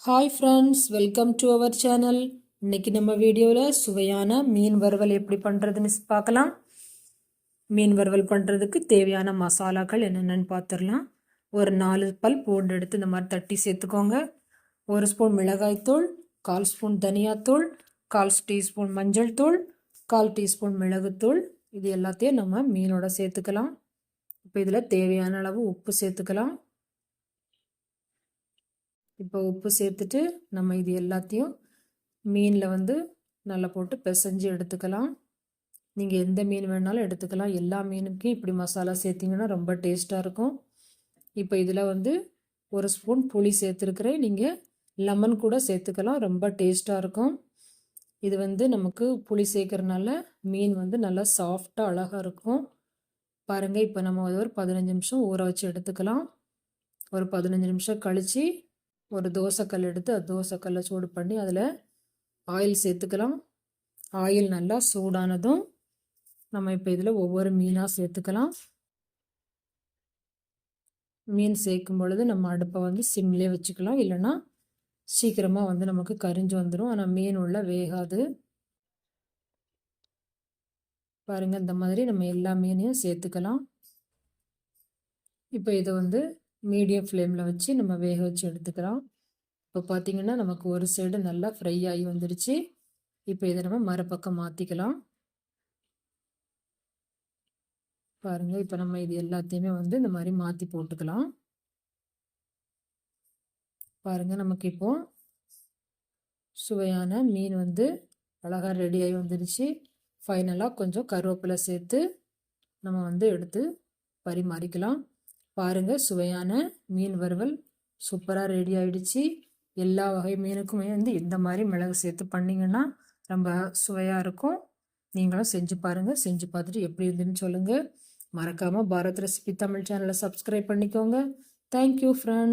Hi friends, welcome to our channel. இன்னைக்கு நம்ம வீடியோவில் சுவையான மீன் வறுவல் எப்படி பண்ணுறதுன்னு பார்க்கலாம். மீன் வறுவல் பண்ணுறதுக்கு தேவையான மசாலாக்கள் என்னென்னு பார்த்துடலாம். ஒரு 4 பல் பூண்டு எடுத்து இந்த மாதிரி தட்டி சேர்த்துக்கோங்க. 1 ஸ்பூன் மிளகாய்த்தூள், 1/4 ஸ்பூன் தனியாத்தூள், 1/4 டீஸ்பூன் மஞ்சள் தூள், 1/4 டீஸ்பூன் மிளகுத்தூள். இது எல்லாத்தையும் நம்ம மீனோட சேர்த்துக்கலாம். இப்போ இதில் தேவையான அளவு உப்பு சேர்த்துக்கலாம். இப்போ உப்பு சேர்த்துட்டு நம்ம இது எல்லாத்தையும் மீனில் நல்லா போட்டு பிசைஞ்சு எடுத்துக்கலாம். நீங்கள் எந்த மீன் வேணாலும் எடுத்துக்கலாம். எல்லா மீனுக்கும் இப்படி மசாலா சேர்த்திங்கன்னா ரொம்ப டேஸ்ட்டாக இருக்கும். இப்போ இதில் 1 ஸ்பூன் புளி சேர்த்துருக்குறேன். நீங்கள் லெமன் கூட சேர்த்துக்கலாம், ரொம்ப டேஸ்ட்டாக இருக்கும். இது நமக்கு புளி சேர்க்குறனால மீன் நல்லா சாஃப்டாக அழகாக இருக்கும். பாருங்கள், இப்போ நம்ம ஒரு 15 நிமிஷம் ஊற வச்சு எடுத்துக்கலாம். ஒரு 15 நிமிஷம் கழித்து ஒரு தோசைக்கல் எடுத்து தோசைக்கல்லை சூடு பண்ணி அதில் ஆயில் சேர்த்துக்கலாம். ஆயில் நல்லா சூடானதும் நம்ம இப்போ இதில் ஒவ்வொரு மீனாக சேர்த்துக்கலாம். மீன் சேர்க்கும் பொழுது நம்ம அடுப்பை சிம்லேயே வச்சுக்கலாம், இல்லைன்னா சீக்கிரமாக நமக்கு கரிஞ்சு வந்துடும். ஆனால் மீன் உள்ள வேகாது. பாருங்கள், இந்த மாதிரி நம்ம எல்லா மீனையும் சேர்த்துக்கலாம். இப்போ இதை மீடியம் ஃப்ளேமில் வச்சு நம்ம வேக வச்சு எடுத்துக்கலாம். இப்போ பார்த்திங்கன்னா நமக்கு ஒரு சைடு நல்லா ஃப்ரை ஆகி வந்துடுச்சு. இப்போ இதை நம்ம மறுபக்கம் மாற்றிக்கலாம். பாருங்கள், இப்போ நம்ம இது எல்லாத்தையுமே இந்த மாதிரி மாற்றி போட்டுக்கலாம். பாருங்கள், நமக்கு இப்போது சுவையான மீன் அழகாக ரெடியாகி வந்துடுச்சு. ஃபைனலாக கொஞ்சம் கருவேப்பிலை சேர்த்து நம்ம எடுத்து பரிமாறிக்கலாம். பாருங்கள், சுவையான மீன் வறுவல் சூப்பராக ரெடி ஆகிடுச்சு. எல்லா வகை மீனுக்குமே இந்த மாதிரி மிளகு சேர்த்து பண்ணிங்கன்னா ரொம்ப சுவையாக இருக்கும். நீங்களும் செஞ்சு பாருங்கள். செஞ்சு பார்த்துட்டு எப்படி இருந்துன்னு சொல்லுங்கள். மறக்காமல் பாரத் ரெசிபி தமிழ் சேனலை சப்ஸ்கிரைப் பண்ணிக்கோங்க. Thank you friends.